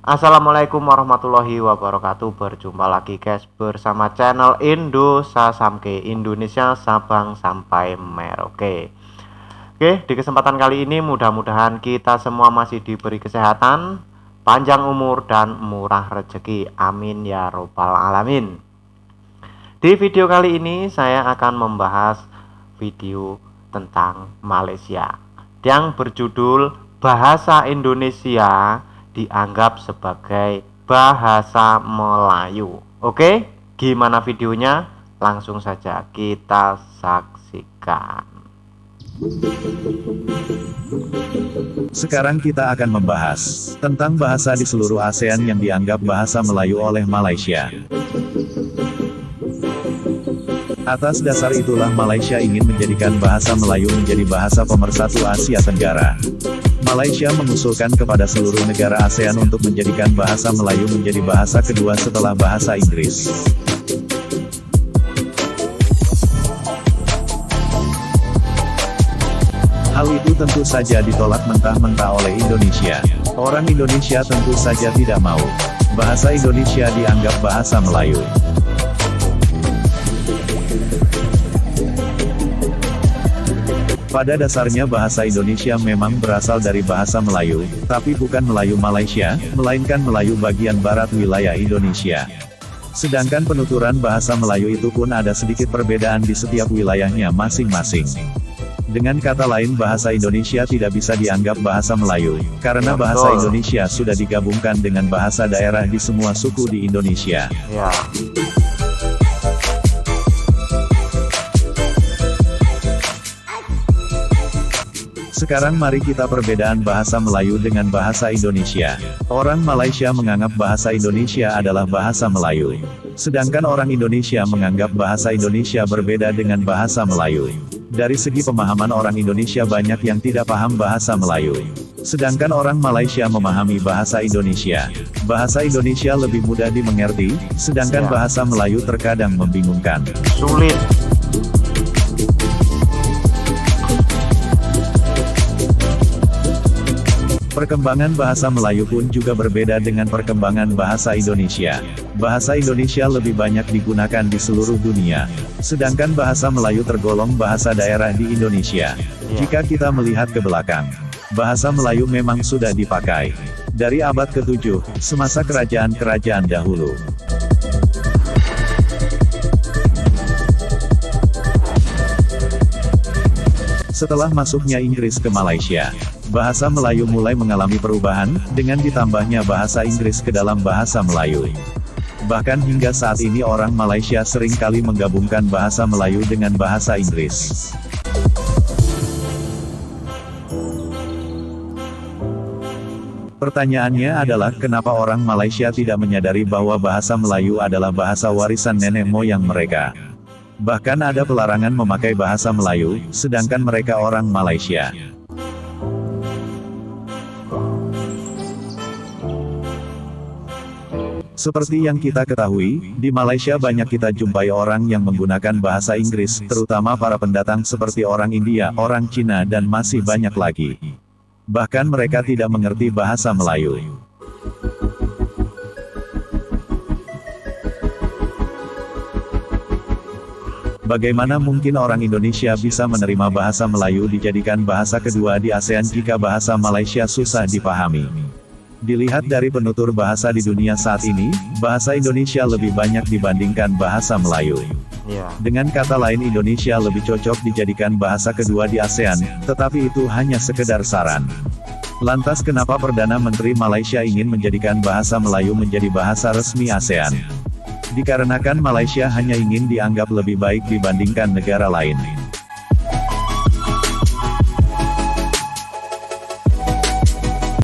Assalamualaikum warahmatullahi wabarakatuh. Berjumpa lagi guys bersama channel Indo Sasamke, Indonesia Sabang sampai Merauke. Oke, di kesempatan kali ini mudah-mudahan kita semua masih diberi kesehatan, panjang umur dan murah rezeki. Amin ya robbal alamin. Di video kali ini saya akan membahas video tentang Malaysia yang berjudul Bahasa Indonesia dianggap sebagai bahasa Melayu. Oke, gimana videonya? Langsung saja kita saksikan. Sekarang kita akan membahas tentang bahasa di seluruh ASEAN yang dianggap bahasa Melayu oleh Malaysia. Atas dasar itulah Malaysia ingin menjadikan bahasa Melayu menjadi bahasa pemersatu Asia Tenggara. Malaysia mengusulkan kepada seluruh negara ASEAN untuk menjadikan bahasa Melayu menjadi bahasa kedua setelah bahasa Inggris. Hal itu tentu saja ditolak mentah-mentah oleh Indonesia. Orang Indonesia tentu saja tidak mau bahasa Indonesia dianggap bahasa Melayu. Pada dasarnya bahasa Indonesia memang berasal dari bahasa Melayu, tapi bukan Melayu Malaysia, melainkan Melayu bagian barat wilayah Indonesia. Sedangkan penuturan bahasa Melayu itu pun ada sedikit perbedaan di setiap wilayahnya masing-masing. Dengan kata lain bahasa Indonesia tidak bisa dianggap bahasa Melayu, karena bahasa Indonesia sudah digabungkan dengan bahasa daerah di semua suku di Indonesia. Ya. Sekarang mari kita perbedaan bahasa Melayu dengan bahasa Indonesia. Orang Malaysia menganggap bahasa Indonesia adalah bahasa Melayu. Sedangkan orang Indonesia menganggap bahasa Indonesia berbeda dengan bahasa Melayu. Dari segi pemahaman orang Indonesia banyak yang tidak paham bahasa Melayu. Sedangkan orang Malaysia memahami bahasa Indonesia. Bahasa Indonesia lebih mudah dimengerti, sedangkan bahasa Melayu terkadang membingungkan. Sulit. Perkembangan bahasa Melayu pun juga berbeda dengan perkembangan bahasa Indonesia. Bahasa Indonesia lebih banyak digunakan di seluruh dunia, sedangkan bahasa Melayu tergolong bahasa daerah di Indonesia. Jika kita melihat ke belakang, bahasa Melayu memang sudah dipakai dari abad ke-7, semasa kerajaan-kerajaan dahulu. Setelah masuknya Inggris ke Malaysia, bahasa Melayu mulai mengalami perubahan, dengan ditambahnya bahasa Inggris ke dalam bahasa Melayu. Bahkan hingga saat ini orang Malaysia sering kali menggabungkan bahasa Melayu dengan bahasa Inggris. Pertanyaannya adalah kenapa orang Malaysia tidak menyadari bahwa bahasa Melayu adalah bahasa warisan nenek moyang mereka. Bahkan ada pelarangan memakai bahasa Melayu, sedangkan mereka orang Malaysia. Seperti yang kita ketahui, di Malaysia banyak kita jumpai orang yang menggunakan bahasa Inggris, terutama para pendatang seperti orang India, orang Cina dan masih banyak lagi. Bahkan mereka tidak mengerti bahasa Melayu. Bagaimana mungkin orang Indonesia bisa menerima bahasa Melayu dijadikan bahasa kedua di ASEAN jika bahasa Malaysia susah dipahami? Dilihat dari penutur bahasa di dunia saat ini, bahasa Indonesia lebih banyak dibandingkan bahasa Melayu. Dengan kata lain Indonesia lebih cocok dijadikan bahasa kedua di ASEAN, tetapi itu hanya sekedar saran. Lantas kenapa Perdana Menteri Malaysia ingin menjadikan bahasa Melayu menjadi bahasa resmi ASEAN? Dikarenakan Malaysia hanya ingin dianggap lebih baik dibandingkan negara lain.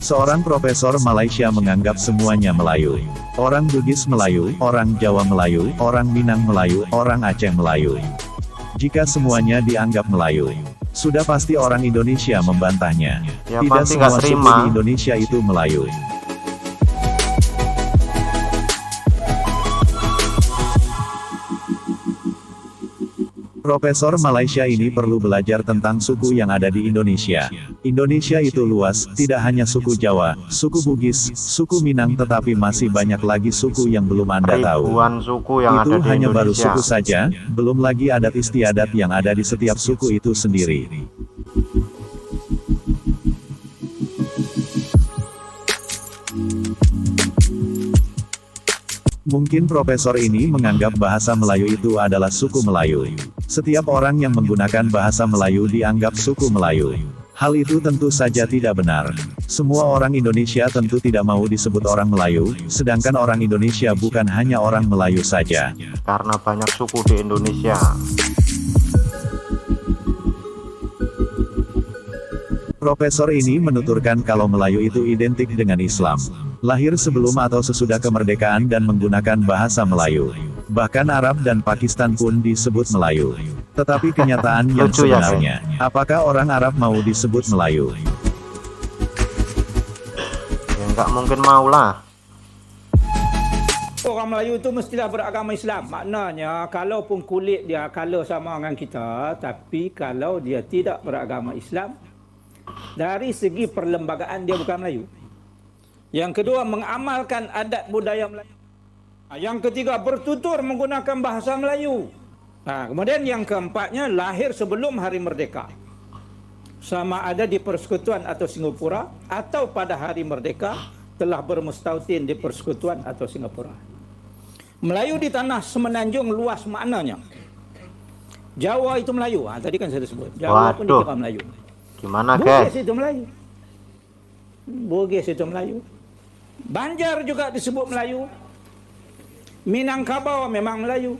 Seorang profesor Malaysia menganggap semuanya Melayu. Orang Bugis Melayu, orang Jawa Melayu, orang Minang Melayu, orang Aceh Melayu. Jika semuanya dianggap Melayu, sudah pasti orang Indonesia membantahnya. Tidak semua suku di Indonesia itu Melayu. Profesor Malaysia ini perlu belajar tentang suku yang ada di Indonesia. Indonesia itu luas, tidak hanya suku Jawa, suku Bugis, suku Minang, tetapi masih banyak lagi suku yang belum Anda tahu. Ribuan suku yang Itu ada di hanya baru Indonesia. suku saja, belum lagi adat istiadat yang ada di setiap suku itu sendiri. Mungkin profesor ini menganggap bahasa Melayu itu adalah suku Melayu. Setiap orang yang menggunakan bahasa Melayu dianggap suku Melayu. Hal itu tentu saja tidak benar. Semua orang Indonesia tentu tidak mau disebut orang Melayu, sedangkan orang Indonesia bukan hanya orang Melayu saja. Karena banyak suku di Indonesia. Profesor ini menuturkan kalau Melayu itu identik dengan Islam. Lahir sebelum atau sesudah kemerdekaan dan menggunakan bahasa Melayu. Bahkan Arab dan Pakistan pun disebut Melayu. Tetapi kenyataan yang Lucu ya, sebenarnya, apakah orang Arab mau disebut Melayu? Ya nggak mungkin mau lah. Orang Melayu itu mestilah beragama Islam. Maknanya, kalaupun kulit dia color sama dengan kita, tapi kalau dia tidak beragama Islam, dari segi perlembagaan dia bukan Melayu. Yang kedua, mengamalkan adat budaya Melayu. Yang ketiga, bertutur menggunakan bahasa Melayu. Kemudian yang keempatnya, lahir sebelum hari merdeka. Sama ada di Persekutuan atau Singapura, atau pada hari merdeka telah bermustautin di Persekutuan atau Singapura. Melayu di tanah Semenanjung luas maknanya. Jawa itu Melayu. Tadi kan saya sebut. Jawa pun dikira Melayu. Gimana guys? Bugis itu Melayu. Bugis itu Melayu. Banjar juga disebut Melayu. Minangkabau memang Melayu.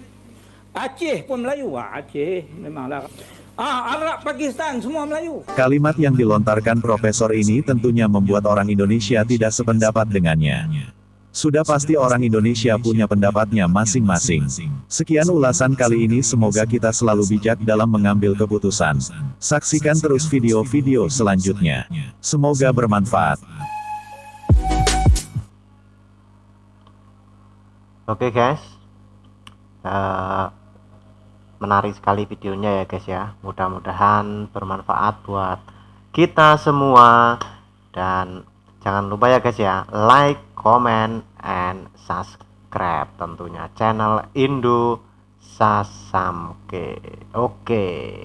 Aceh pun Melayu. Aceh memanglah. Arab, Pakistan semua Melayu. Kalimat yang dilontarkan profesor ini tentunya membuat orang Indonesia tidak sependapat dengannya. Sudah pasti orang Indonesia punya pendapatnya masing-masing. Sekian ulasan kali ini, semoga kita selalu bijak dalam mengambil keputusan. Saksikan terus video-video selanjutnya. Semoga bermanfaat. Oke guys, menarik sekali videonya ya guys ya. Mudah-mudahan bermanfaat buat kita semua. Dan jangan lupa ya guys ya, like, comment, and subscribe tentunya channel Indo Sasamke. Oke.